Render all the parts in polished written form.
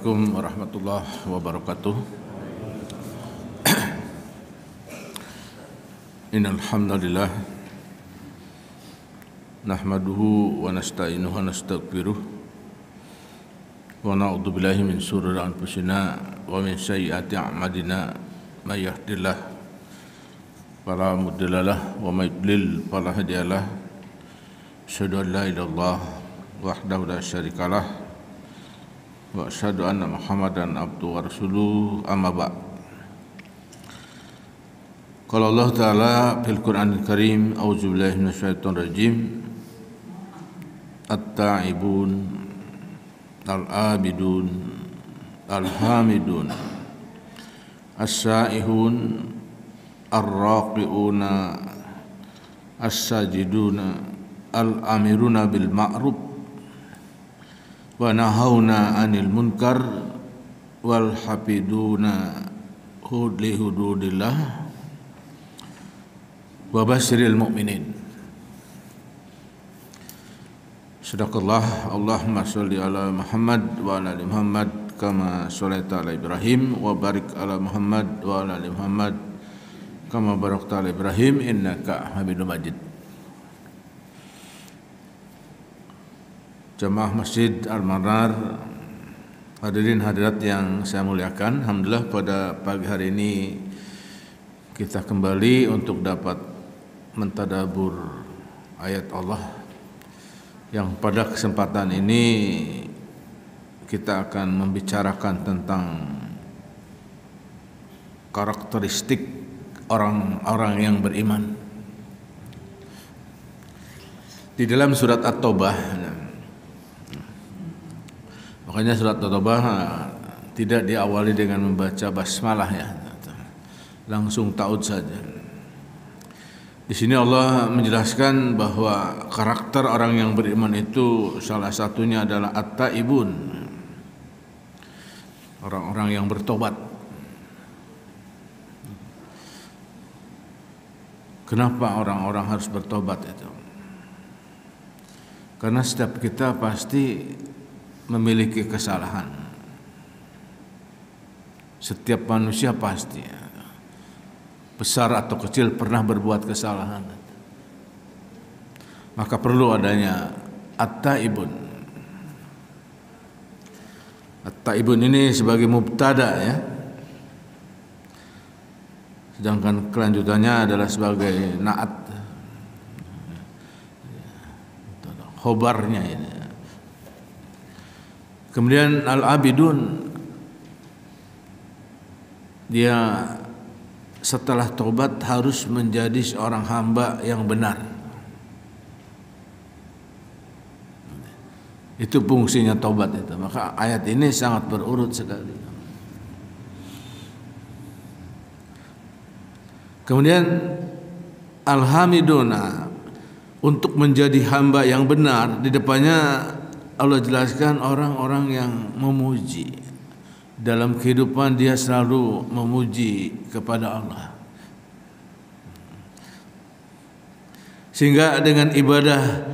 Assalamualaikum warahmatullahi wabarakatuh. Innal hamdalillah nahmaduhu wa nasta'inuhu wa nastaghfiruh wa na'udzu billahi min shururi anfusina wa min sayyiati a'malina may yahdihillahu fala mudilla lahu wa may yudlil fala hadiya lahu. Asyhadu an la ilaha illallah wahdahu la syarikalah wa asyhadu anna Muhammadan abduhu wa rasuluhu, amma ba'd. Qala Allah Ta'ala fil Qur'anil Karim, a'udzu billahi minasyaitonir rajim. At-ta'ibun al-abidun al-hamidun as-sa'ihun ar-raqi'una as-sajiduna al-amiruna bil ma'ruf wa nahawna 'anil munkar wal hafiduna li hududillah wa basyiril mu'minin. Sadaqallah. Allahumma sholli ala Muhammad wa ala ali Muhammad kama sholaita ala Ibrahim wa barik ala Muhammad wa ala ali Muhammad kama barakta ala Ibrahim innaka Hamidum Majid. Jamaah Masjid Al-Manar, hadirin hadirat yang saya muliakan, alhamdulillah pada pagi hari ini kita kembali untuk dapat mentadabur ayat Allah, yang pada kesempatan ini kita akan membicarakan tentang karakteristik orang-orang yang beriman. Di dalam surat At-Taubah, makanya surat At-Taubah tidak diawali dengan membaca basmalah, ya, langsung taud saja. Di sini Allah menjelaskan bahwa karakter orang yang beriman itu salah satunya adalah at-taibun, orang-orang yang bertobat. Kenapa orang-orang harus bertobat itu? Karena setiap kita pasti memiliki kesalahan. Setiap manusia pasti, besar atau kecil, pernah berbuat kesalahan. Maka perlu adanya at-taibun. At-taibun ini sebagai mubtada, ya. Sedangkan kelanjutannya adalah sebagai naat, khobarnya ini. Kemudian al-abidun, dia setelah tobat harus menjadi seorang hamba yang benar. Itu fungsinya tobat itu. Maka ayat ini sangat berurut sekali. Kemudian al-hamiduna, untuk menjadi hamba yang benar, di depannya Allah jelaskan orang-orang yang memuji. Dalam kehidupan dia selalu memuji kepada Allah. Sehingga dengan ibadah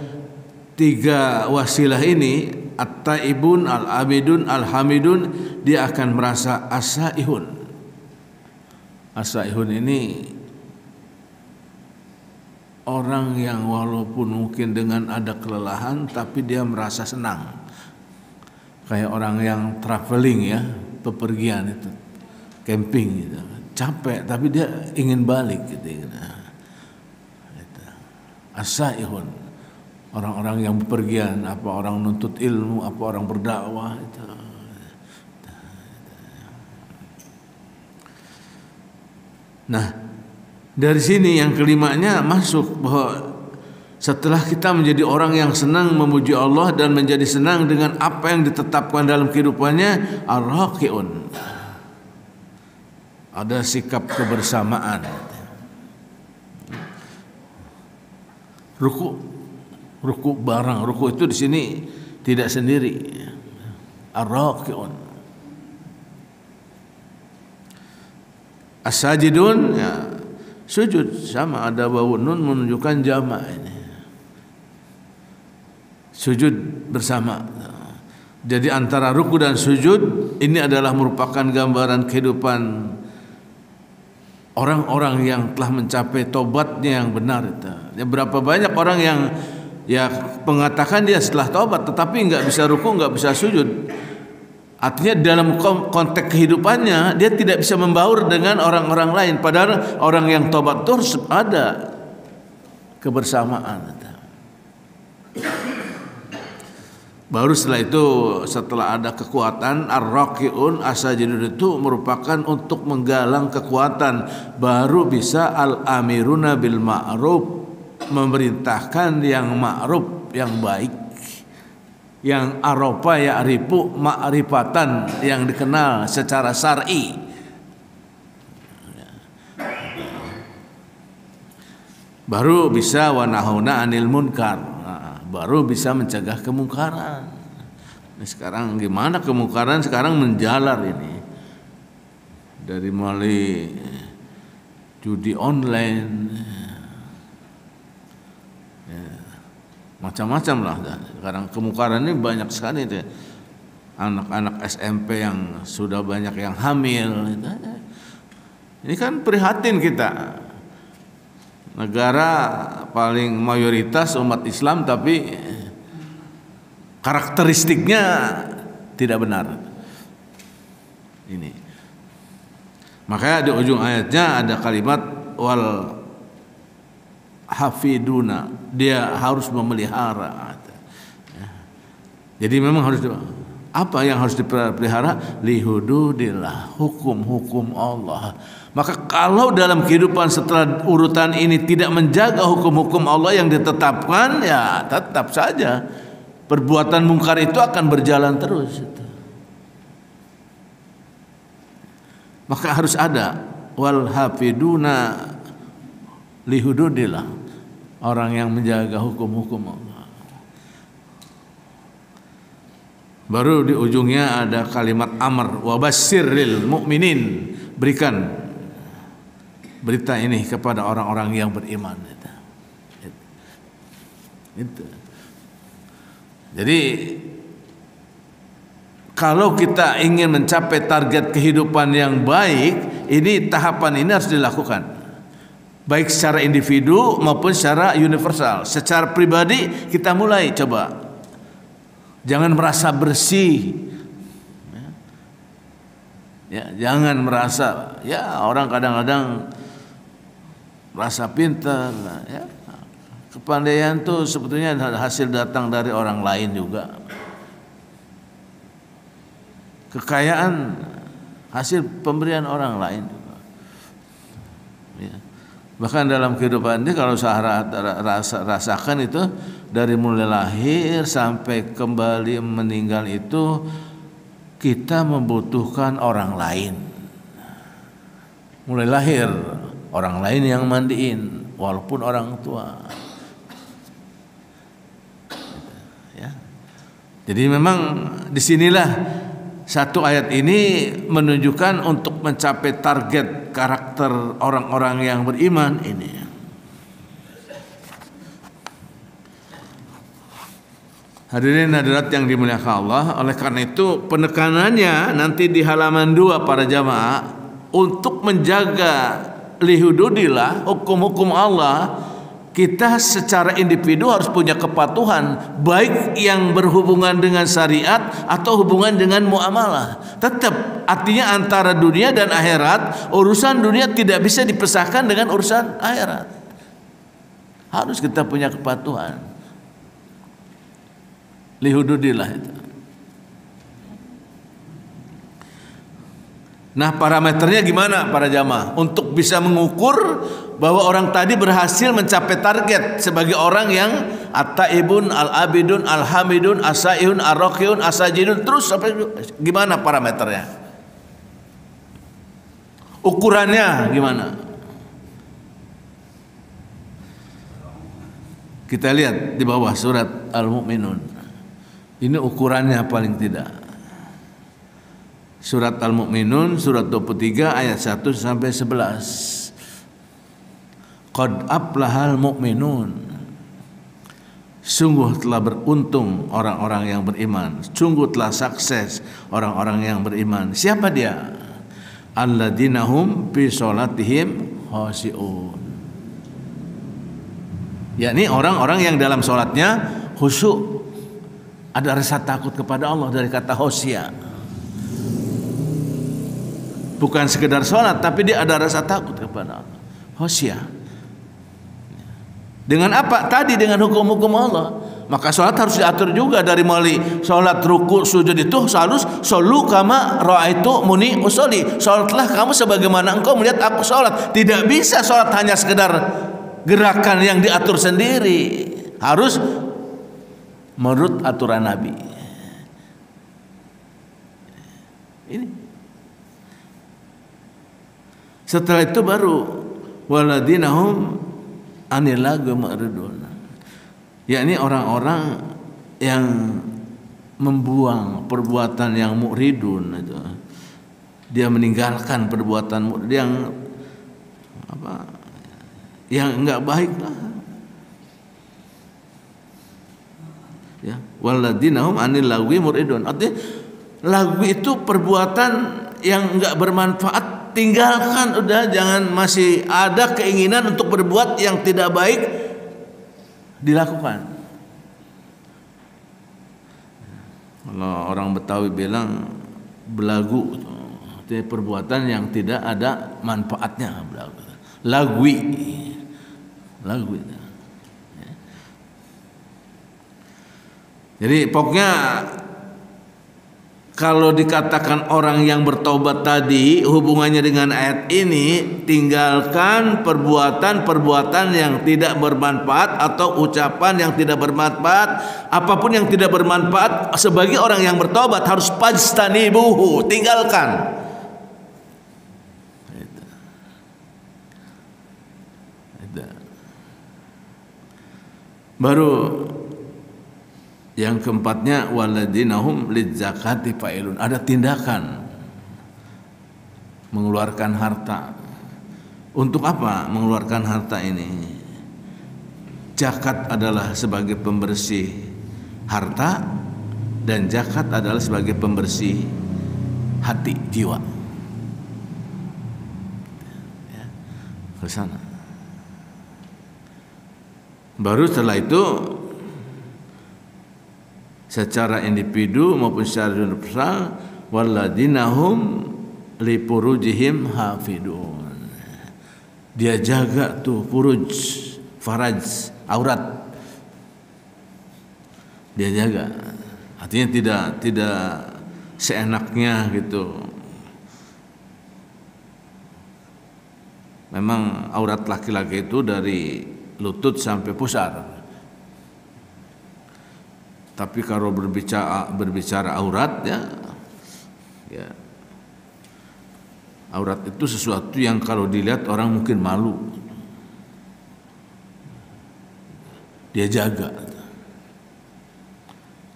tiga wasilah ini, at-taibun, al-abidun, al-hamidun, dia akan merasa as-saihun. As-saihun ini orang yang walaupun mungkin dengan ada kelelahan tapi dia merasa senang. Kayak orang yang traveling, ya, bepergian itu, camping gitu. Capek tapi dia ingin balik gitu. As-saihun, orang-orang yang bepergian, apa orang nuntut ilmu, apa orang berdakwah itu. Nah, dari sini yang kelimanya masuk bahwa setelah kita menjadi orang yang senang memuji Allah dan menjadi senang dengan apa yang ditetapkan dalam kehidupannya, ar-raqiun, ada sikap kebersamaan. Ruku barang, ruku itu di sini tidak sendiri. Ar-raqiun. As-sajidun, ya, sujud, sama ada wawu nun menunjukkan jamak ini. Sujud bersama. Jadi antara ruku dan sujud ini adalah merupakan gambaran kehidupan orang-orang yang telah mencapai tobatnya yang benar itu. Ya, berapa banyak orang yang ya mengatakan dia setelah tobat tetapi nggak bisa ruku, nggak bisa sujud. Artinya dalam konteks kehidupannya dia tidak bisa membaur dengan orang-orang lain. Padahal orang yang tobat itu harus ada kebersamaan. Baru setelah itu, setelah ada kekuatan, ar-raqiun as-sajidun itu merupakan untuk menggalang kekuatan. Baru bisa al-amiruna bil ma'ruf, memerintahkan yang ma'ruf, yang baik, yang aropa ya'rifu ma'rifatan, yang dikenal secara syar'i. Baru bisa wa nahuna 'anil munkar. Baru bisa mencegah kemungkaran. Nah, sekarang gimana kemungkaran sekarang menjalar ini, dari mulai judi online, ya, macam-macam lah. Sekarang kemungkaran ini banyak sekali itu. Anak-anak SMP yang sudah banyak yang hamil. Ini kan prihatin kita. Negara paling mayoritas umat Islam tapi karakteristiknya tidak benar. Ini. Makanya di ujung ayatnya ada kalimat wal hafiduna, dia harus memelihara. Jadi memang harus apa yang harus dipelihara? Lihududillah, hukum-hukum Allah. Maka kalau dalam kehidupan setelah urutan ini tidak menjaga hukum-hukum Allah yang ditetapkan, ya tetap saja perbuatan mungkar itu akan berjalan terus. Maka harus ada wal hafiduna lihududillah, orang yang menjaga hukum-hukum Allah. Baru di ujungnya ada kalimat amr wa basyiril mu'minin, berikan berita ini kepada orang-orang yang beriman. Itu. Jadi kalau kita ingin mencapai target kehidupan yang baik, ini tahapan ini harus dilakukan, baik secara individu maupun secara universal. Secara pribadi kita mulai coba, jangan merasa bersih. Ya, jangan merasa, ya orang kadang-kadang merasa pintar, ya. Kepandaian itu sebetulnya hasil datang dari orang lain juga. Kekayaan hasil pemberian orang lain juga. Ya. Bahkan dalam kehidupan ini kalau saya rasakan itu dari mulai lahir sampai kembali meninggal itu kita membutuhkan orang lain. Mulai lahir orang lain yang mandiin, walaupun orang tua. Ya. Jadi memang disinilah satu ayat ini menunjukkan untuk mencapai target karakter orang-orang yang beriman ini. Hadirin hadirat yang dimuliakan Allah, oleh karena itu penekanannya nanti di halaman 2 para jamaah untuk menjaga lihududillah, hukum-hukum Allah. Kita secara individu harus punya kepatuhan, baik yang berhubungan dengan syariat atau hubungan dengan muamalah. Tetap artinya antara dunia dan akhirat, urusan dunia tidak bisa dipisahkan dengan urusan akhirat. Harus kita punya kepatuhan. Lihududillah itu. Nah, parameternya gimana para jamaah untuk bisa mengukur bahwa orang tadi berhasil mencapai target sebagai orang yang at-taibun, al-abidun, al-hamidun, as-saihun, ar-raqiun, as-sajidun, terus sampai gimana parameternya? Ukurannya gimana? Kita lihat di bawah surat Al-Mu'minun. Ini ukurannya paling tidak. Surat Al-Mu'minun surat 23 ayat 1 sampai 11. Qad aflahal mu'minun. Sungguh telah beruntung orang-orang yang beriman. Sungguh telah sukses orang-orang yang beriman. Siapa dia? Alladzina hum fi sholatihim khashi'un. Yakni orang-orang yang dalam sholatnya khusyuk, ada rasa takut kepada Allah, dari kata khosya. Bukan sekedar sholat, tapi dia ada rasa takut kepada Allah. Khosya. Dengan apa? Tadi dengan hukum-hukum Allah. Maka sholat harus diatur juga dari mulai sholat, ruku, sujud itu harus solu kama ra'aitu muni usolli. Sholatlah kamu sebagaimana engkau melihat aku sholat. Tidak bisa sholat hanya sekedar gerakan yang diatur sendiri. Harus menurut aturan Nabi. Ini. Setelah itu baru waladinahum anil lagwi mu'ridun, yakni orang-orang yang membuang perbuatan yang mu'ridun itu. Dia meninggalkan perbuatan yang apa? Yang enggak baik lah. Ya, waladinahum anil lagwi mu'ridun. Artinya lagwi itu perbuatan yang enggak bermanfaat. Tinggalkan, udah, jangan masih ada keinginan untuk berbuat yang tidak baik dilakukan. Kalau orang Betawi bilang belagu, itu perbuatan yang tidak ada manfaatnya, belagu. Lagwi. Jadi pokoknya kalau dikatakan orang yang bertaubat tadi, hubungannya dengan ayat ini, tinggalkan perbuatan-perbuatan yang tidak bermanfaat atau ucapan yang tidak bermanfaat, apapun yang tidak bermanfaat. Sebagai orang yang bertaubat harus fajtanibuhu, tinggalkan. Baru yang keempatnya waladinahum lidzakati fa'ilun, ada tindakan mengeluarkan harta. Untuk apa mengeluarkan harta ini? Zakat adalah sebagai pembersih harta dan zakat adalah sebagai pembersih hati, jiwa. Ya, ke sana. Baru setelah itu secara individu maupun secara universal waladinahum li furujihim hafidun. Dia jaga tuh furuj, faraj, aurat. Dia jaga. Artinya tidak seenaknya gitu. Memang aurat laki-laki itu dari lutut sampai pusar. Tapi kalau berbicara aurat ya aurat itu sesuatu yang kalau dilihat orang mungkin malu. Dia jaga.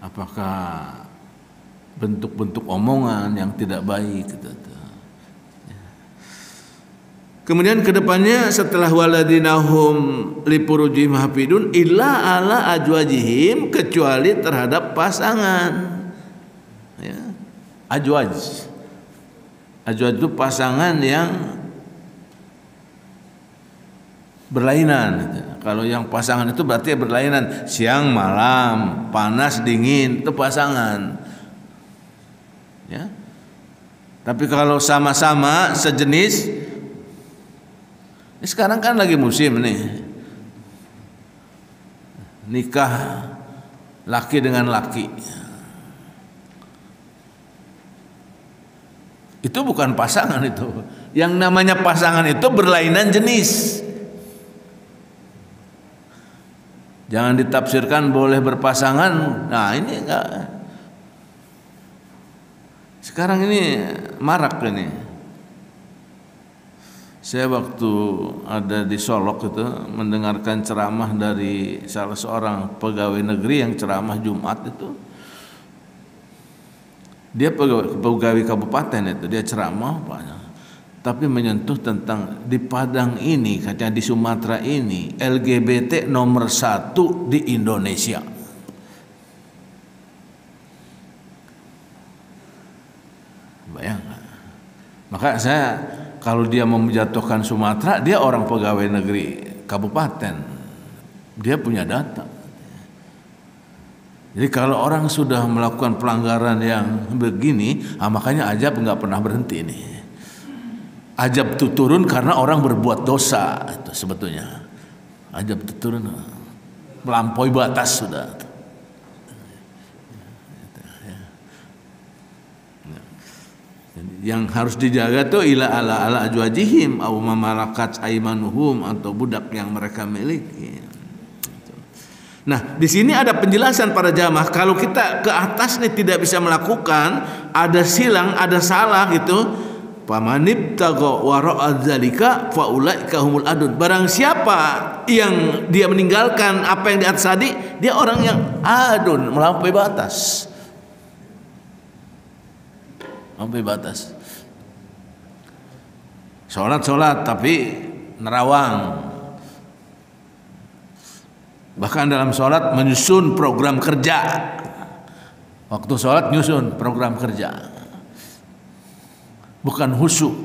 Apakah bentuk-bentuk omongan yang tidak baik gitu. Kemudian kedepannya setelah waladinahum lipurujihim hafidun illa ala ajwajihim, kecuali terhadap pasangan. Ya. Ajwaj itu pasangan yang berlainan. Kalau yang pasangan itu berarti berlainan siang malam, panas dingin, itu pasangan. Ya. Tapi kalau sama-sama sejenis, sekarang kan lagi musim nih, nikah laki dengan laki. Itu bukan pasangan itu. Yang namanya pasangan itu berlainan jenis. Jangan ditafsirkan boleh berpasangan. Nah ini enggak. Sekarang ini marak ini. Saya waktu ada di Solok itu mendengarkan ceramah dari salah seorang pegawai negeri yang ceramah Jumat itu. Dia pegawai kabupaten itu, dia ceramah banyak. tapi menyentuh tentang di Padang ini, katanya di Sumatera ini LGBT nomor 1 di Indonesia. Bayangkan. Maka saya kalau dia mau menjatuhkan Sumatera, dia orang pegawai negeri kabupaten, dia punya data. Jadi kalau orang sudah melakukan pelanggaran yang begini, makanya Ajab nggak pernah berhenti nih. Ajab itu turun karena orang berbuat dosa itu sebetulnya. Ajab itu turun melampaui batas sudah. Yang harus dijaga tuh ila ala ajwajihim aw mamalakat aimanuhum, atau budak yang mereka miliki. Nah, di sini ada penjelasan para jamaah, kalau kita ke atas nih tidak bisa melakukan, ada silang, ada salah gitu. Pamanib tago wara'a dzalika faulaika humul adun. Barang siapa yang dia meninggalkan apa yang di atas tadi, dia orang yang adun, melampaui batas. Melampaui batas. Sholat tapi nerawang. Bahkan dalam sholat menyusun program kerja. Waktu sholat nyusun program kerja. Bukan khusyuk,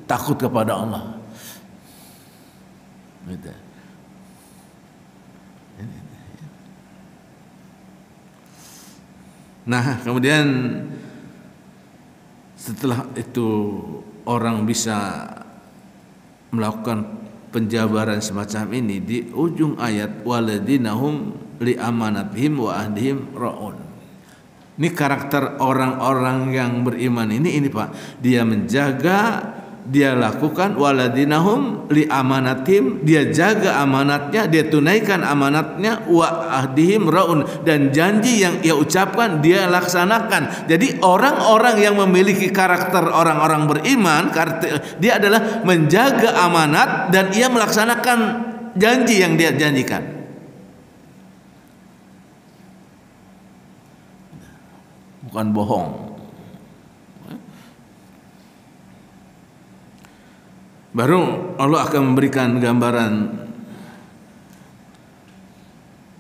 takut kepada Allah. Nah, kemudian setelah itu orang bisa melakukan penjabaran semacam ini di ujung ayat waladinahum li amanatihim wa ahdihim ra'un. Ini karakter orang-orang yang beriman ini Pak, dia menjaga, dia lakukan waladinahum li amanatihim, dia jaga amanatnya, dia tunaikan amanatnya, wa ahdihim ra'un, dan janji yang ia ucapkan dia laksanakan. Jadi orang-orang yang memiliki karakter orang-orang beriman, dia adalah menjaga amanat dan ia melaksanakan janji yang dia janjikan. Bukan bohong. Baru Allah akan memberikan gambaran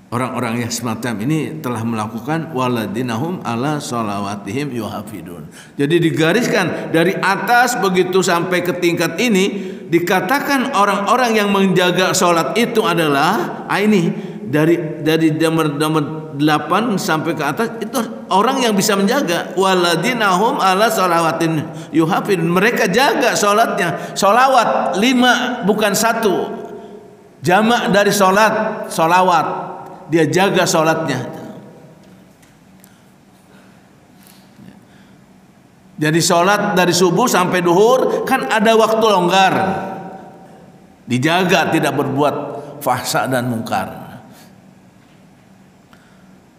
orang-orang yang semacam ini telah melakukan waladinahum ala sholawatihim yuhafidun. Jadi digariskan dari atas begitu sampai ke tingkat ini, dikatakan orang-orang yang menjaga sholat itu adalah ini dari nomor 8 sampai ke atas itu orang yang bisa menjaga waladinahum ala sholawatin yuhafidun. Mereka jaga sholatnya, sholawat 5 bukan 1, jamak dari sholat, sholawat, dia jaga sholatnya. Jadi sholat dari subuh sampai duhur kan ada waktu longgar, dijaga tidak berbuat fahsya dan mungkar.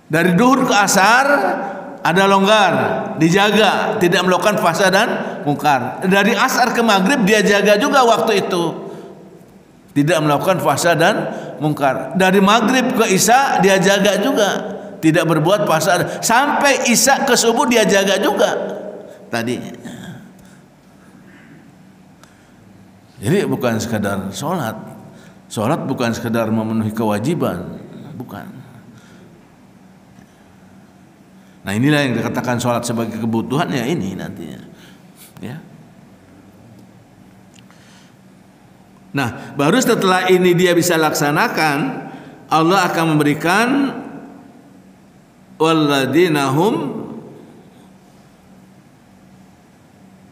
Dari duhur ke asar ada longgar, dijaga tidak melakukan fahsya dan mungkar. Dari asar ke maghrib dia jaga juga waktu itu, tidak melakukan fahsya dan mungkar. Dari maghrib ke isya dia jaga juga, tidak berbuat fahsya. Sampai isya ke subuh dia jaga juga tadi. Jadi bukan sekadar sholat. Sholat bukan sekadar memenuhi kewajiban, bukan. Nah, inilah yang dikatakan sholat sebagai kebutuhan ya ini nantinya. Ya. Nah, baru setelah ini dia bisa laksanakan, Allah akan memberikan walladinahum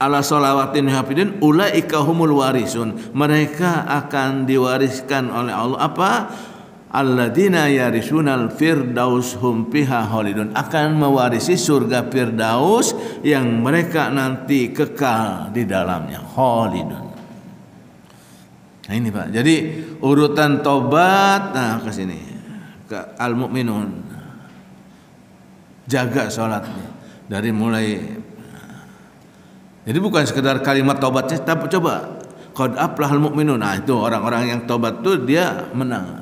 ala sholawatin hafidin ulaika humul warisun. Mereka akan diwariskan oleh Allah apa? Alladzina yarisunal firdaus hum fiha khalidun, akan mewarisi surga firdaus yang mereka nanti kekal di dalamnya, khalidun. Nah ini Pak, jadi urutan tobat, nah ke sini ke al-mu'minun, jaga sholatnya dari mulai. Jadi bukan sekedar kalimat tobatnya, tapi coba qad aflahal mu'minun. Nah itu orang-orang yang tobat tuh dia menang.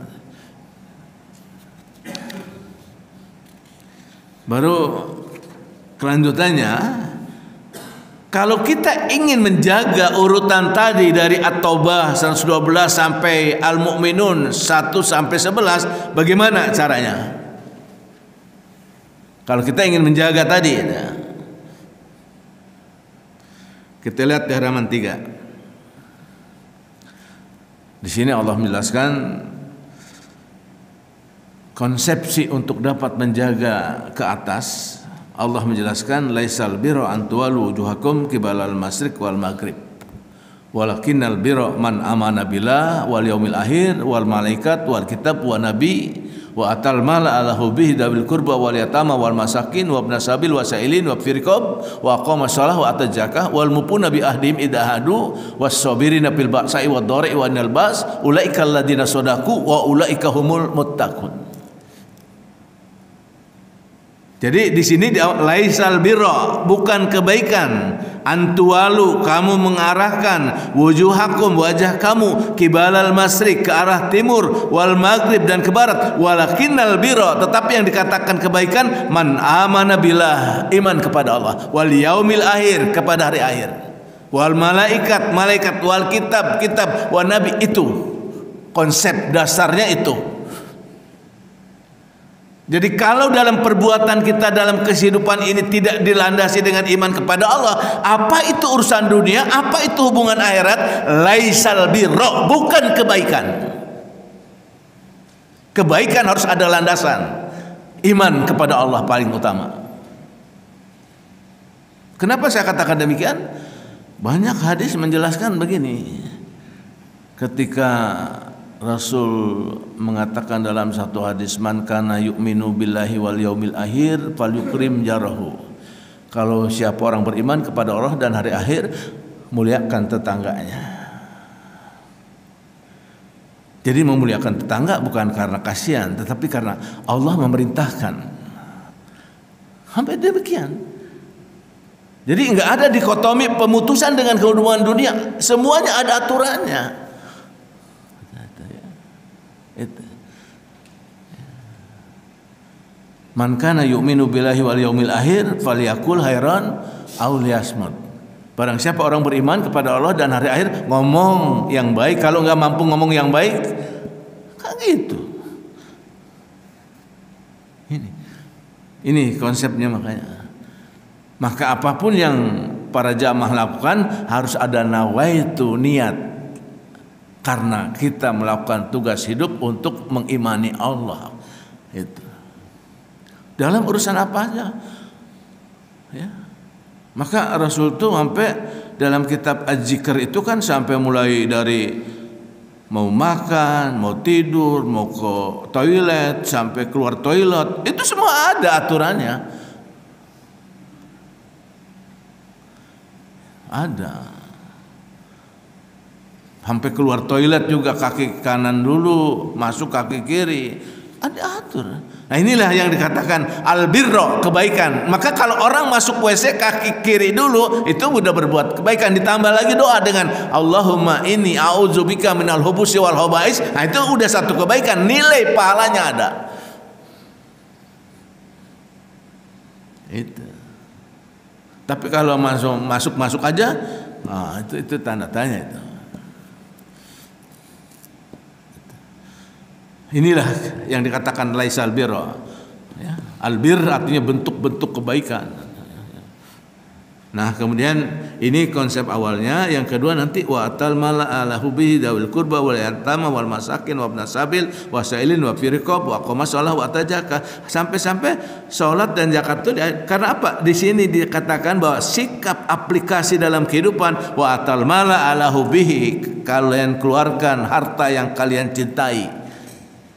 Baru kelanjutannya Kalau kita ingin menjaga urutan tadi dari At-Taubah 112 sampai Al-Mu'minun 1 sampai 11, bagaimana caranya? Kalau kita ingin menjaga tadi, kita lihat di halaman 3. Di sini Allah menjelaskan konsepsi untuk dapat menjaga ke atas. Allah menjelaskan laisal birra an tuwallu wujuhakum qibalal masyriq wal maghrib walakinnal birra man amana billah wal yaumil akhir wal malaikat wal kitab wan nabi wa atal mala ala hubbihi dawil qurba wal yatama wal masakin wa ibnas sabil wasailin wa firqab wa aqama shalah wa ata zakah wal mupuna bi ahdim idahadu was sabirina fil ba'sa'i wad dhara'i wa anil ba's ulaika alladziina shadaqu wa ulaika humul muttaqun. Jadi di sini laisal birra, bukan kebaikan, antuwalu, kamu mengarahkan wujuhakum, wajah kamu, kibalal masyriq, ke arah timur, wal maghrib, dan ke barat, walakinnal birra, tetapi yang dikatakan kebaikan man amana billah, iman kepada Allah, wal yaumil akhir, kepada hari akhir, wal malaikat, malaikat, wal kitab, kitab, wal nabi. Itu konsep dasarnya itu. Jadi kalau dalam perbuatan kita dalam kehidupan ini tidak dilandasi dengan iman kepada Allah, apa itu urusan dunia, apa itu hubungan akhirat? Laisal birra, bukan kebaikan. Kebaikan harus ada landasan. Iman kepada Allah paling utama. Kenapa saya katakan demikian? Banyak hadis menjelaskan begini. Ketika Rasul mengatakan dalam satu hadis, man kana yu'minu billahi wal yaumil akhir falyukrim jarahu. Kalau siapa orang beriman kepada Allah dan hari akhir, muliakan tetangganya. Jadi memuliakan tetangga bukan karena kasihan, tetapi karena Allah memerintahkan. Sampai demikian. Jadi enggak ada dikotomi pemutusan dengan hubungan dunia, semuanya ada aturannya. Man kana yu'minu billahi wal yaumil akhir falyakul khairan aw liyasmut. Barang siapa orang beriman kepada Allah dan hari akhir, ngomong yang baik. Kalau enggak mampu ngomong yang baik, kan gitu. Ini konsepnya. Maka apapun yang para jamaah lakukan harus ada nawaitu, niat. Karena kita melakukan tugas hidup untuk mengimani Allah. Itu. Dalam urusan apa aja. Ya. Maka Rasul itu sampai dalam kitab Az-Zikr itu kan sampai mulai dari mau makan, mau tidur, mau ke toilet, sampai keluar toilet, itu semua ada aturannya. Ada. Sampai keluar toilet juga kaki kanan dulu, masuk kaki kiri. Ada atur. Nah inilah yang dikatakan albirro, kebaikan. Maka kalau orang masuk WC kaki kiri dulu, itu sudah berbuat kebaikan. Ditambah lagi doa dengan Allahumma inni a'udzubika minal hubusi wal khaba'is. Nah itu udah satu kebaikan, nilai pahalanya ada. Itu. Tapi kalau masuk aja, nah itu tanda tanya itu. Inilah yang dikatakan laisal birra. Ya, albir artinya bentuk-bentuk kebaikan. Nah, kemudian ini konsep awalnya. Yang kedua nanti wa atal mala ala hubbihi dawil qurba wal yatama wal masakin wa ibnas sabil wa sailin wa firqab wa qama shalah wa atajaka. Sampai salat dan zakat itu karena apa? Di sini dikatakan bahwa sikap aplikasi dalam kehidupan wa atal mala ala hubbihi, kalian keluarkan harta yang kalian cintai.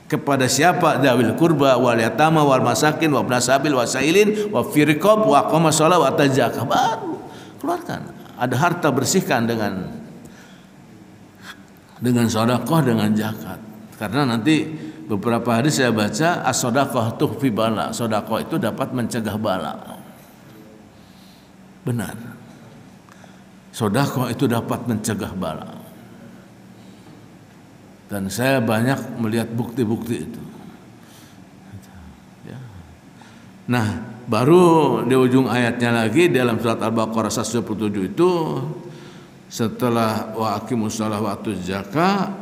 Kepada siapa? Dawil kurba wal yatama wal masakin wa ibnas sabil wa sailin wa firqab wa qama shalah wa atajaka. Baru keluarkan. Ada harta, bersihkan dengan sedekah, dengan zakat. Karena nanti beberapa hadis saya baca as-shadaqah tuhfi bala. Sedekah itu dapat mencegah bala. Benar. Sedekah itu dapat mencegah bala. Dan saya banyak melihat bukti-bukti itu. Nah, baru di ujung ayatnya lagi dalam surat Al-Baqarah 127 itu setelah wa aqimus shalah wa atuz zakah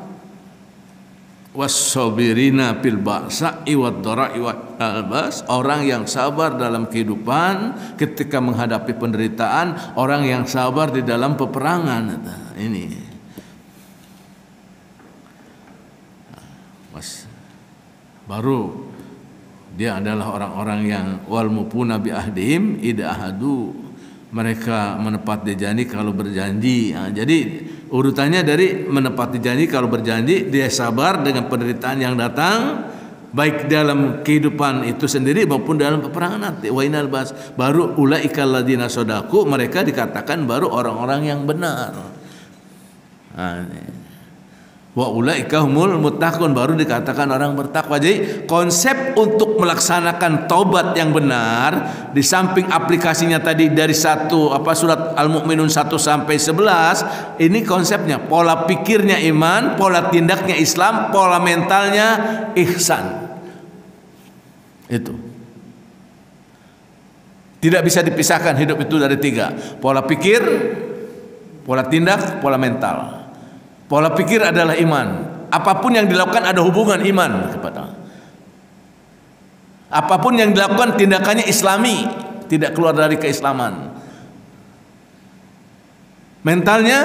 was-sabirina fil ba'sa'i wad-dhara'i wal-bas, orang yang sabar dalam kehidupan ketika menghadapi penderitaan, orang yang sabar di dalam peperangan. Ini baru dia adalah orang-orang yang wal mupuna bi ahdihim idza ahadu, mereka menepati janji kalau berjanji. Jadi urutannya dari menepati janji kalau berjanji, dia sabar dengan penderitaan yang datang, baik dalam kehidupan itu sendiri maupun dalam peperangan nanti. Wa inal bas, baru ulaikal ladzina shadaku, mereka dikatakan baru orang-orang yang benar. Wa ulaika humul muttaqun, baru dikatakan orang bertakwa. Jadi konsep untuk melaksanakan taubat yang benar, di samping aplikasinya tadi dari surat Al-Mu'minun 1 sampai 11, ini konsepnya, pola pikirnya iman, pola tindaknya Islam, pola mentalnya ihsan. Itu tidak bisa dipisahkan hidup itu dari 3: pola pikir, pola tindak, pola mental. Pola pikir adalah iman. Apapun yang dilakukan ada hubungan iman kepada. Apapun yang dilakukan tindakannya Islami, tidak keluar dari keislaman. Mentalnya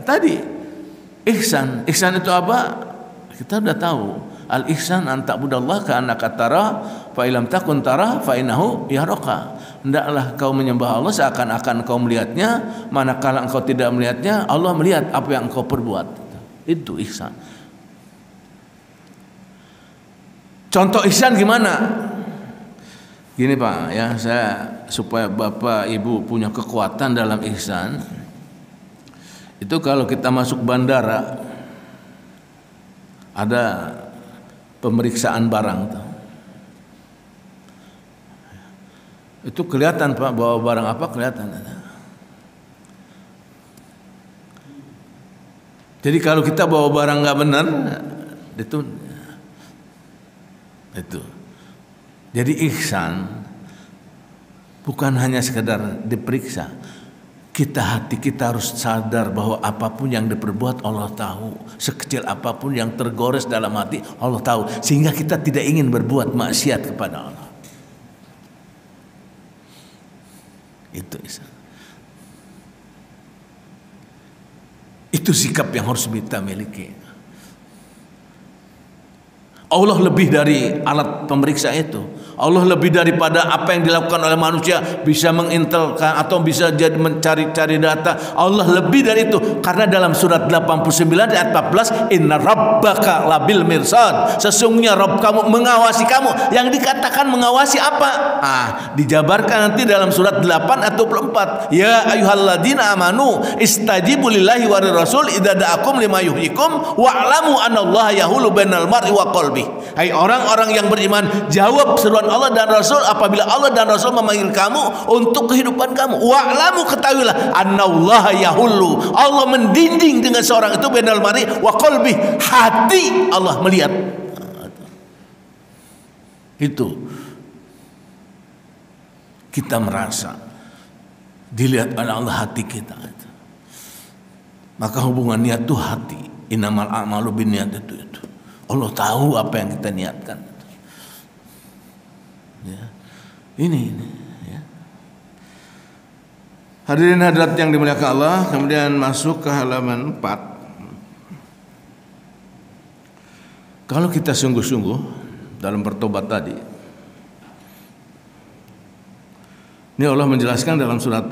tadi ihsan. Ihsan itu apa? Kita sudah tahu. Al ihsan an ta'budallaha ka'annaka tarah fa illam takun tarah fa innahu yaraka. Hendaklah kau menyembah Allah seakan-akan kau melihatnya, manakala engkau tidak melihatnya, Allah melihat apa yang engkau perbuat. Itu ihsan. Contoh ihsan gimana? Gini Pak, ya, saya supaya Bapak Ibu punya kekuatan dalam ihsan. Itu kalau kita masuk bandara ada pemeriksaan barang tuh. Itu kelihatan Pak, bawa barang apa kelihatan. Jadi kalau kita bawa barang nggak benar, itu. Jadi ihsan bukan hanya sekedar diperiksa. Hati kita harus sadar bahwa apapun yang diperbuat Allah tahu. Sekecil apapun yang tergores dalam hati Allah tahu. Sehingga kita tidak ingin berbuat maksiat kepada Allah. Itu ihsan. Itu sikap yang harus kita miliki. Allah lebih dari alat pemeriksa itu. Allah lebih daripada apa yang dilakukan oleh manusia, bisa mengintelkan atau bisa jadi mencari-cari data. Allah lebih dari itu, karena dalam surat 89 ayat 14, inna rabbaka labil mirsad, sesungguhnya Rabb kamu mengawasi kamu. Yang dikatakan mengawasi apa? Dijabarkan nanti dalam surat 8 ayat 24. Ya ayyuhalladzina amanu istajibu lillahi wa rasul idza da'akum lima yuhyikum wa'lamu anallaha yahulu bainal mar'i wa qalbi. Hai orang-orang yang beriman, jawab seruan Allah dan Rasul apabila Allah dan Rasul memanggil kamu untuk kehidupan kamu. Wa'lamu, ketahuilah, annallaha yahullu, Allah mendinding dengan seorang itu bainal mar'i wa qalbi, hati Allah melihat. Itu kita merasa dilihat oleh Allah hati kita. Maka hubungan niat itu hati. Innamal a'malu binniyat itu. Allah tahu apa yang kita niatkan. Ya. Ini ya. Hadirin hadirat yang dimuliakan Allah, kemudian masuk ke halaman 4. Kalau kita sungguh-sungguh dalam bertobat tadi, ini Allah menjelaskan dalam surat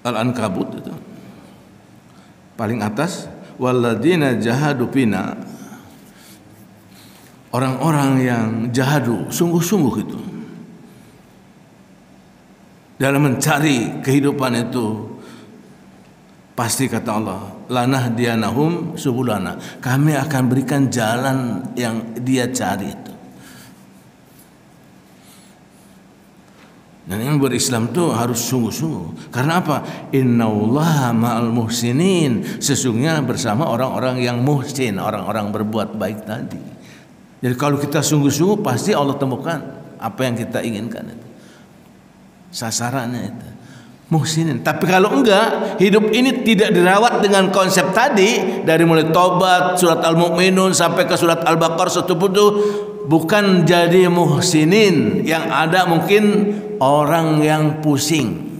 Al-Ankabut itu paling atas, walladzina jahadu fina, orang-orang yang jahadu sungguh-sungguh itu dalam mencari kehidupan itu, pasti kata Allah, lanahdiyanahum subulana, kami akan berikan jalan yang dia cari itu. Dan yang berislam itu harus sungguh-sungguh. Karena apa? Innallaha ma'al muhsinin, sesungguhnya bersama orang-orang yang muhsin, orang-orang berbuat baik tadi. Jadi kalau kita sungguh-sungguh pasti Allah temukan apa yang kita inginkan itu. Sasarannya itu muhsinin. Tapi kalau enggak, hidup ini tidak dirawat dengan konsep tadi, dari mulai Tobat, surat Al-Mu'minun sampai ke surat Al-Baqarah 170, bukan jadi muhsinin. Yang ada mungkin orang yang pusing.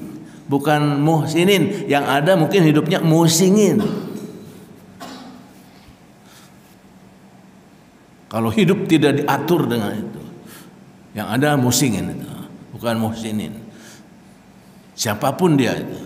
Bukan muhsinin, yang ada mungkin hidupnya musingin. Kalau hidup tidak diatur dengan itu, yang ada musingin itu, bukan muhsinin. Siapapun dia itu.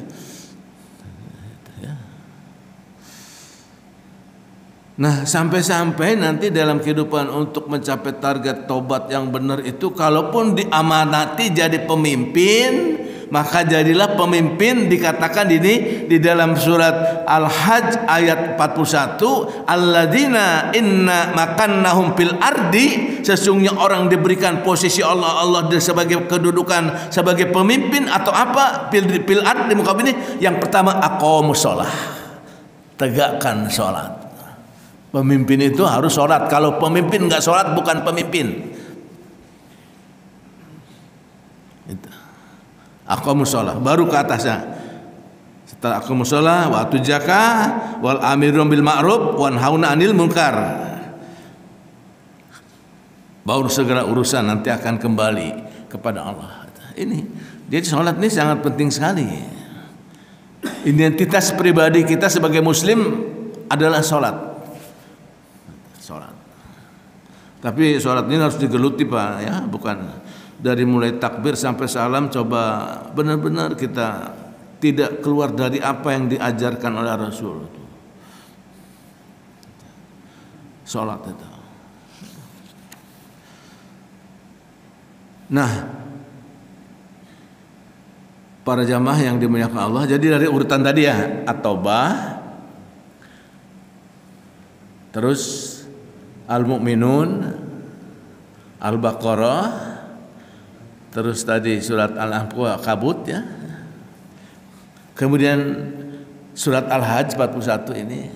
Nah, sampai-sampai nanti dalam kehidupan untuk mencapai target tobat yang benar itu, kalaupun diamanati jadi pemimpin, maka jadilah pemimpin. Dikatakan ini di dalam surat Al-Hajj ayat 41, alladzina inna makannahum fil ardi, sesungguhnya orang diberikan posisi Allah sebagai kedudukan sebagai pemimpin atau apa fil ardi di muka bumi. Yang pertama aqamus shalah, tegakkan salat. Pemimpin itu harus salat. Kalau pemimpin enggak salat bukan pemimpin. Itu. Aqamus shalah, baru ke atasnya. Setelah aqamus shalah wa atuz zakah wal amirum bil ma'ruf wan hauna 'anil munkar. Baru segala urusan nanti akan kembali kepada Allah. Ini. Jadi salat ini sangat penting sekali. Identitas pribadi kita sebagai muslim adalah salat. Salat. Tapi salat ini harus digeluti, Pak, ya, bukan dari mulai takbir sampai salam. Coba benar-benar kita tidak keluar dari apa yang diajarkan oleh Rasul. Salat itu. Nah, para jamaah yang dimuliakan Allah, jadi dari urutan tadi ya, At-Taubah, terus Al-Mu'minun, Al-Baqarah, terus tadi surat Al-Ankabut ya. Kemudian surat Al-Hajj 41 ini.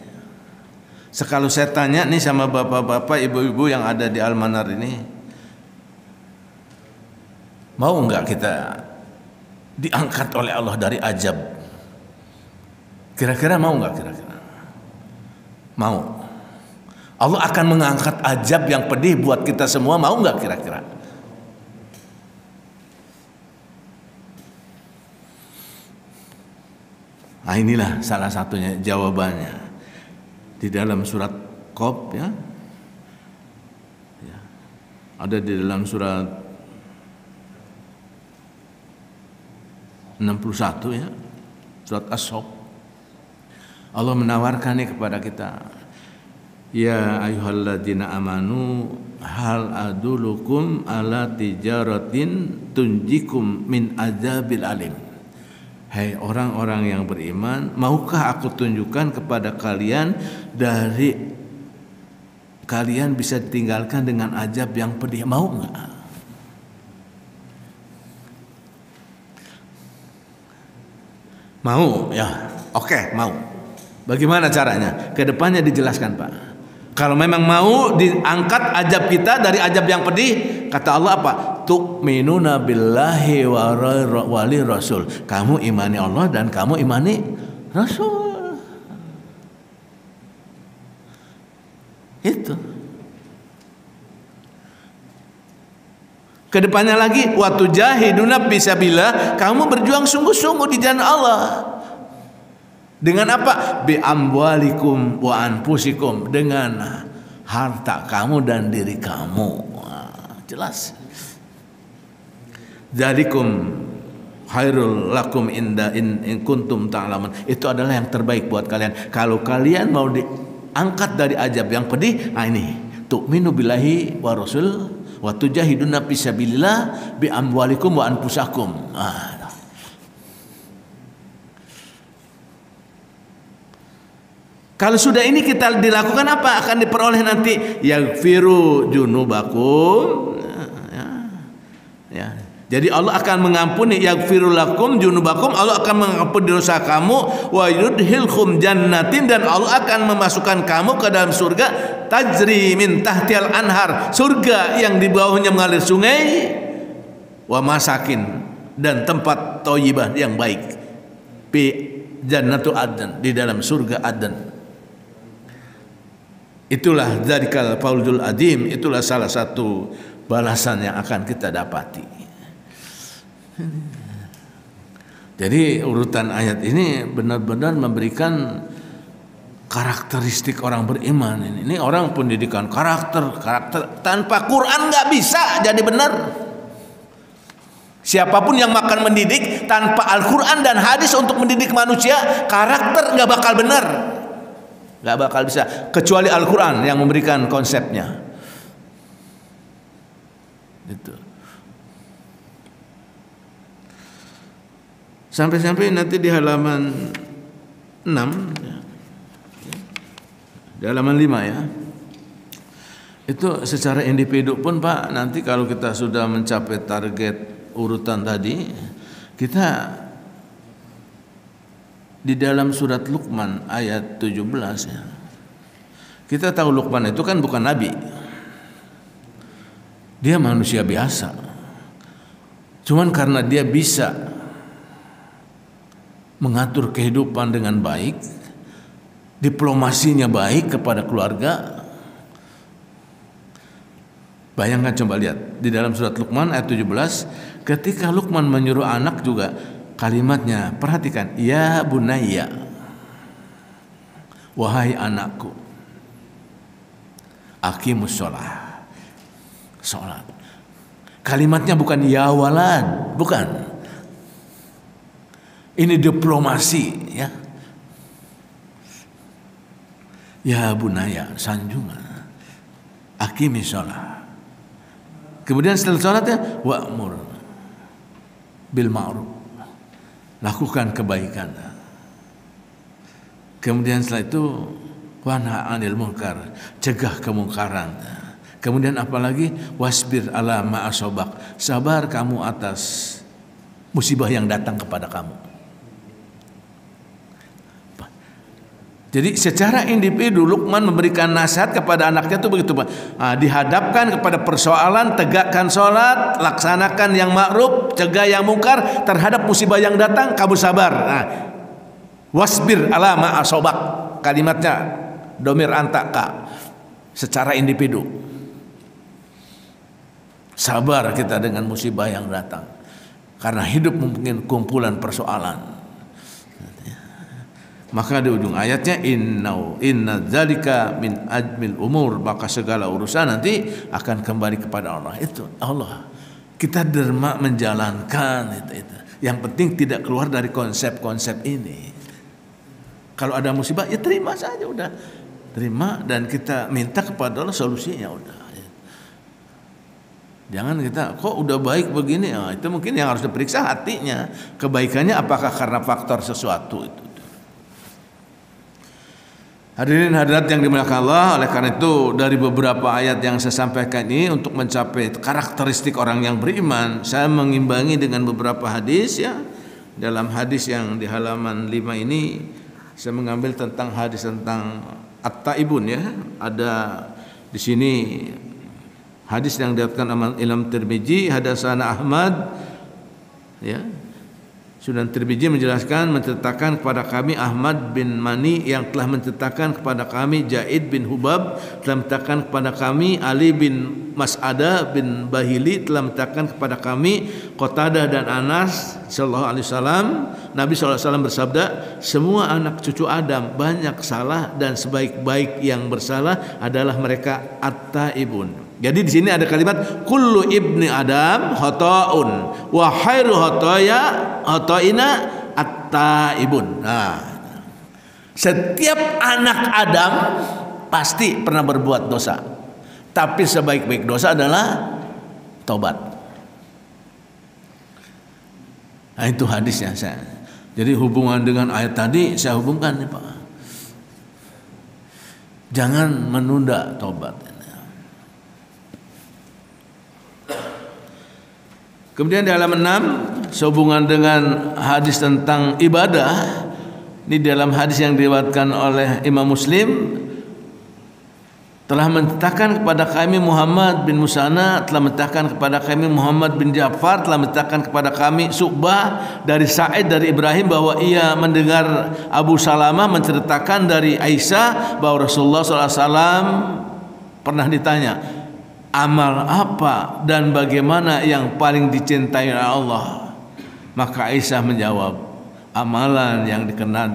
Sekalau saya tanya nih sama bapak-bapak, ibu-ibu yang ada di Al-Manar ini, mau enggak kita diangkat oleh Allah dari ajab? Kira-kira mau enggak kira-kira? Mau. Allah akan mengangkat ajab yang pedih buat kita semua, mau enggak kira-kira? Nah, inilah salah satunya jawabannya di dalam surat Qaf ya. Ada di dalam surat 61 ya, surat As-Saff. Allah menawarkan ini kepada kita, ya ayyuhalladzina amanu hal adulukum ala tijaratin tunjikum min azabil alim. Hai orang-orang yang beriman, maukah aku tunjukkan kepada kalian dari kalian bisa ditinggalkan dengan azab yang pedih? Mau enggak? Mau ya, oke, mau. Bagaimana caranya? Kedepannya dijelaskan, Pak. Kalau memang mau diangkat azab kita dari azab yang pedih, kata Allah apa? Tu'minuna billahi wali rasul. Kamu imani Allah dan kamu imani Rasul. Itu. Kedepannya lagi, waktu jahiduna fisabilillah, kamu berjuang sungguh-sungguh di jalan Allah. Dengan apa? Bi amwalikum wa anfusikum, dengan harta kamu dan diri kamu. Wah, jelas. Dzalikum khairul lakum inda in kuntum ta'lamun. Itu adalah yang terbaik buat kalian. Kalau kalian mau diangkat dari azab yang pedih, nah ini, tu'minu billahi wa rasul wa tujahiduna fisabilillah bi amwalikum wa anfusakum. Kalau sudah ini kita dilakukan, apa akan diperoleh nanti? Yaghfiru junubakum. Ya. Jadi Allah akan mengampuni, yaghfiru lakum junubakum, Allah akan mengampuni dosa kamu, wa yudhilkum jannatin, dan Allah akan memasukkan kamu ke dalam surga tajri min tahtial anhar, surga yang di bawahnya mengalir sungai, wa masakin, dan tempat thayyibah yang baik. Fi jannatu adn, di dalam surga Aden. Itulah dzarikal fauzul adzim, itulah salah satu balasan yang akan kita dapati. Jadi urutan ayat ini benar-benar memberikan karakteristik orang beriman. Ini orang pendidikan karakter tanpa Quran nggak bisa jadi benar. Siapapun yang makan mendidik tanpa Al-Quran dan hadis untuk mendidik manusia, karakter nggak bakal benar, nggak bakal bisa, kecuali Al-Quran yang memberikan konsepnya. Itu. Sampai-sampai nanti di halaman 6, di halaman 5 ya. Itu secara individu pun Pak, nanti kalau kita sudah mencapai target urutan tadi, kita di dalam surat Luqman ayat 17 ya. Kita tahu Luqman itu kan bukan nabi. Dia manusia biasa. Cuman karena dia bisa mengatur kehidupan dengan baik, diplomasinya baik kepada keluarga. Bayangkan, coba lihat di dalam surat Luqman ayat 17, ketika Luqman menyuruh anak juga kalimatnya, perhatikan, ya bunayya, wahai anakku, aqimus shalah, salat. Kalimatnya bukan ya walad, bukan. Ini diplomasi ya. Ya bunayya, sanjungan, aqimis shalah. Kemudian setelah sholatnya wa'mur bil ma'ruf, lakukan kebaikan. Kemudian setelah itu wanha 'anil munkar, cegah kemungkaran. Kemudian apalagi wasbir ala ma asobak, sabar kamu atas musibah yang datang kepada kamu. Jadi secara individu Luqman memberikan nasihat kepada anaknya itu begitu Pak. Dihadapkan kepada persoalan, tegakkan sholat, laksanakan yang ma'ruf, cegah yang mungkar, terhadap musibah yang datang kamu sabar. Wasbir ala ma asobak, kalimatnya domir antaka, secara individu. Sabar kita dengan musibah yang datang, karena hidup mungkin kumpulan persoalan. Maka di ujung ayatnya inna dzalika min ajmil umur, maka segala urusan nanti akan kembali kepada Allah. Itu Allah. Kita derma menjalankan itu. Yang penting tidak keluar dari konsep-konsep ini. Kalau ada musibah ya terima saja, udah. Terima dan kita minta kepada Allah solusinya, udah. Jangan kita kok udah baik begini, itu mungkin yang harus diperiksa hatinya. Kebaikannya apakah karena faktor sesuatu itu. Hadirin hadirat yang dimuliakan Allah, oleh karena itu dari beberapa ayat yang saya sampaikan ini untuk mencapai karakteristik orang yang beriman, saya mengimbangi dengan beberapa hadis ya. Dalam hadis yang di halaman 5 ini saya mengambil tentang hadis tentang at-taibun ya. Ada di sini hadis yang diriwayatkan Imam Tirmizi, hadatsana Ahmad ya. Sunan Tirmizi menjelaskan, menceritakan kepada kami Ahmad bin Mani yang telah menceritakan kepada kami Jaid bin Hubab, telah menceritakan kepada kami Ali bin Mas'adah bin Bahili, telah menceritakan kepada kami Qatadah dan Anas sallallahu alaihi wasallam. Nabi sallallahu alaihi wasallam bersabda, semua anak cucu Adam banyak salah dan sebaik-baik yang bersalah adalah mereka at-taibun. Jadi di sini ada kalimat kullu ibni Adam khata'un wa khairu khata'ina at-taibun. Nah, setiap anak Adam pasti pernah berbuat dosa, tapi sebaik-baik dosa adalah tobat. Nah, itu hadisnya saya. Jadi hubungan dengan ayat tadi saya hubungkan nih Pak. Jangan menunda tobat. Kemudian di halaman 6 sehubungan dengan hadis tentang ibadah, ini dalam hadis yang diriwayatkan oleh Imam Muslim telah mentitahkan kepada kami Muhammad bin Musana, telah mentitahkan kepada kami Muhammad bin Ja'far, telah mentitahkan kepada kami Syu'bah dari Sa'id dari Ibrahim bahwa ia mendengar Abu Salamah menceritakan dari Aisyah bahwa Rasulullah SAW pernah ditanya, amal apa dan bagaimana yang paling dicintai oleh Allah? Maka Aisyah menjawab, amalan yang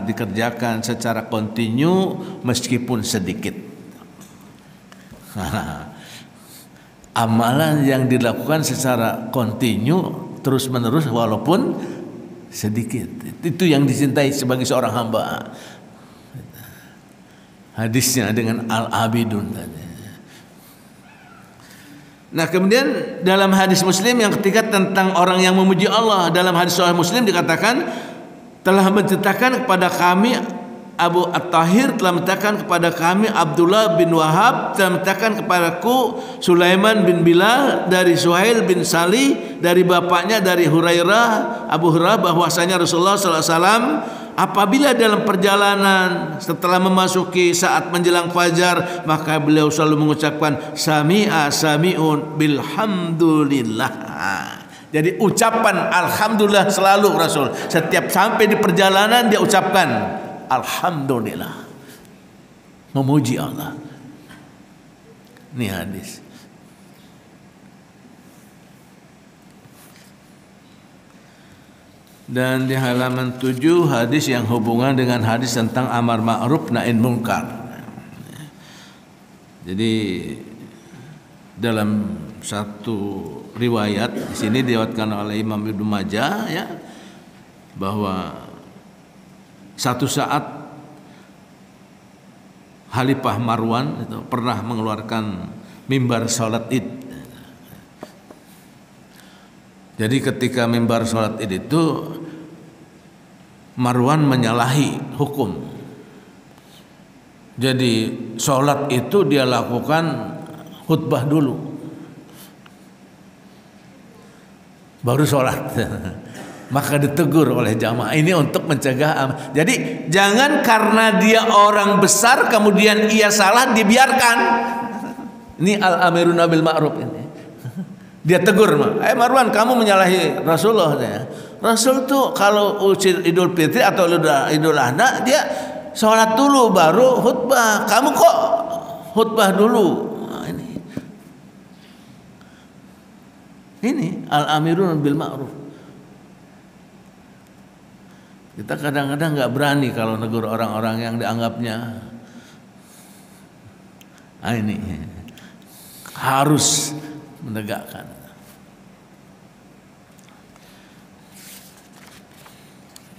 dikerjakan secara kontinu meskipun sedikit. Amalan yang dilakukan secara kontinu terus menerus walaupun sedikit, itu yang dicintai sebagai seorang hamba. Hadisnya dengan al-abidun tadi. Nah, kemudian dalam hadis Muslim yang ketiga tentang orang yang memuji Allah, dalam hadis Sahih Muslim dikatakan telah menceritakan kepada kami Abu At-Tahir, telah menceritakan kepada kami Abdullah bin Wahab, telah menceritakan kepadaku Sulaiman bin Bilal dari Suhail bin Salih dari bapaknya dari Hurairah, Abu Hurairah, bahwasanya Rasulullah SAW apabila dalam perjalanan setelah memasuki saat menjelang fajar, maka beliau selalu mengucapkan sami'a sami'un bilhamdulillah. Jadi ucapan alhamdulillah selalu Rasul setiap sampai di perjalanan dia ucapkan alhamdulillah, memuji Allah. Ini hadis. Dan di halaman 7 hadis yang hubungan dengan hadis tentang amar ma'ruf nahi munkar. Jadi dalam satu riwayat di sini diriwayatkan oleh Imam Ibnu Majah ya, bahwa satu saat Khalifah Marwan itu pernah mengeluarkan mimbar salat Id. Jadi ketika mimbar salat Id itu Marwan menyalahi hukum. Jadi salat itu dia lakukan khutbah dulu, baru salat. Maka ditegur oleh jamaah ini untuk mencegah. Jadi jangan karena dia orang besar kemudian ia salah dibiarkan. Ini al-amiruna bil ma'ruf ini. Dia tegur, Marwan, kamu menyalahi Rasulullah. Rasul tuh kalau Idul Fitri atau Idul Adha dia sholat dulu baru khutbah. Kamu kok khutbah dulu? Nah, ini al-amiruna bil ma'ruf. Kita kadang-kadang nggak berani kalau negur orang-orang yang dianggapnya ini harus menegakkan.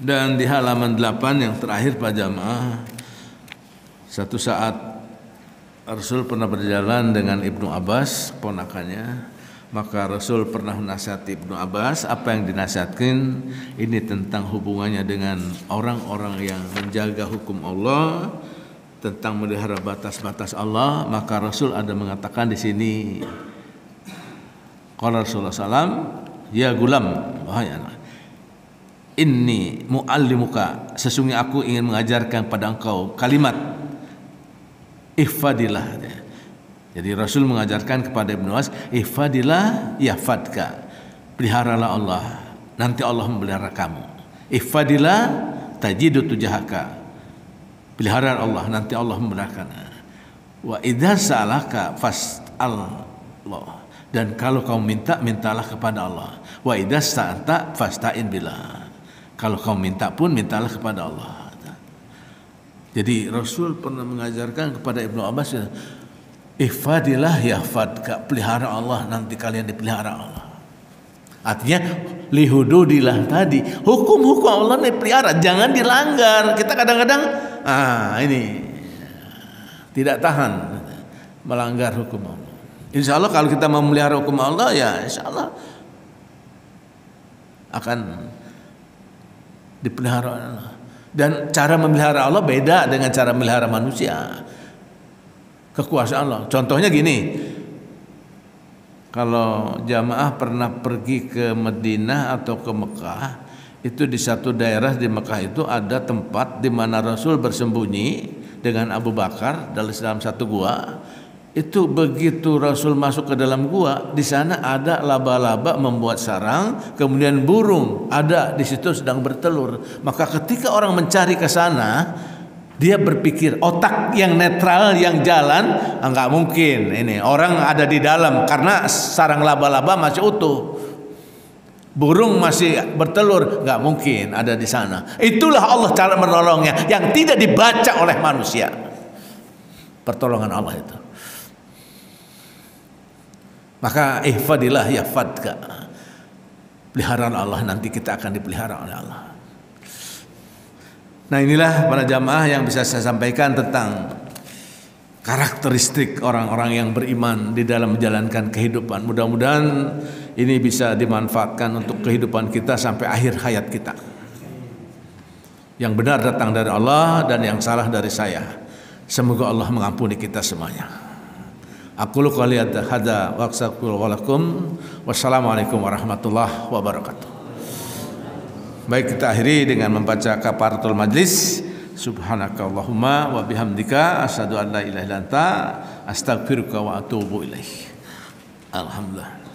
Dan di halaman 8 yang terakhir Pak Jamaah, satu saat Rasul pernah berjalan dengan Ibnu Abbas, ponakannya. Maka Rasul pernah menasihati Ibnu Abbas. Apa yang dinasihatkan ini tentang hubungannya dengan orang-orang yang menjaga hukum Allah, tentang melihara batas-batas Allah. Maka Rasul ada mengatakan di sini, qala Rasulullah SAW, ya gulam, wahai anak, inni muallimuka, sesungguhnya aku ingin mengajarkan pada engkau kalimat ihfadillah. Jadi Rasul mengajarkan kepada Ibnu Abbas, ihfadillah yahfadka, peliharalah Allah, nanti Allah memelihara kamu. Ihfadillah tajidu tujahaka, pelihara Allah, nanti Allah memelihara kamu. Wa idza sa'alaka fas'alillah, dan kalau kamu minta, mintalah kepada Allah. Wa idza sta'anta fasta'in billah, kalau kamu minta pun mintalah kepada Allah. Jadi Rasul pernah mengajarkan kepada Ibnu Abbas, ihfadillah yahfadka, pelihara Allah, nanti kalian dipelihara Allah. Artinya lihududillah tadi, hukum-hukum Allah dipelihara, jangan dilanggar. Kita kadang-kadang ini tidak tahan melanggar hukum Allah. Insya Allah kalau kita memelihara hukum Allah, ya insya Allah akan dipelihara Allah. Dan cara memelihara Allah beda dengan cara memelihara manusia. Kekuasaan Allah. Contohnya gini, kalau jamaah pernah pergi ke Madinah atau ke Mekah, itu di satu daerah di Mekah itu ada tempat di mana Rasul bersembunyi dengan Abu Bakar dalam satu gua. Itu begitu Rasul masuk ke dalam gua, di sana ada laba-laba membuat sarang, kemudian burung ada di situ sedang bertelur. Maka ketika orang mencari ke sana, dia berpikir otak yang netral yang jalan, enggak mungkin ini orang ada di dalam karena sarang laba-laba masih utuh. Burung masih bertelur, enggak mungkin ada di sana. Itulah Allah cara menolongnya yang tidak dibaca oleh manusia. Pertolongan Allah itu. Maka ihfadillah yahfadka. Peliharaan Allah, nanti kita akan dipelihara oleh Allah. Nah, inilah para jamaah yang bisa saya sampaikan tentang karakteristik orang-orang yang beriman di dalam menjalankan kehidupan. Mudah-mudahan ini bisa dimanfaatkan untuk kehidupan kita sampai akhir hayat kita. Yang benar datang dari Allah dan yang salah dari saya. Semoga Allah mengampuni kita semuanya. Aku lu qouli hadza wa astaghfiru lakum. Wassalamualaikum warahmatullahi wabarakatuh. Baik, kita akhiri dengan membaca kafaratul majlis. Subhanakallahumma wa bihamdika asyhadu an la ilaha illa anta astaghfiruka wa atubu ilaik. Alhamdulillah.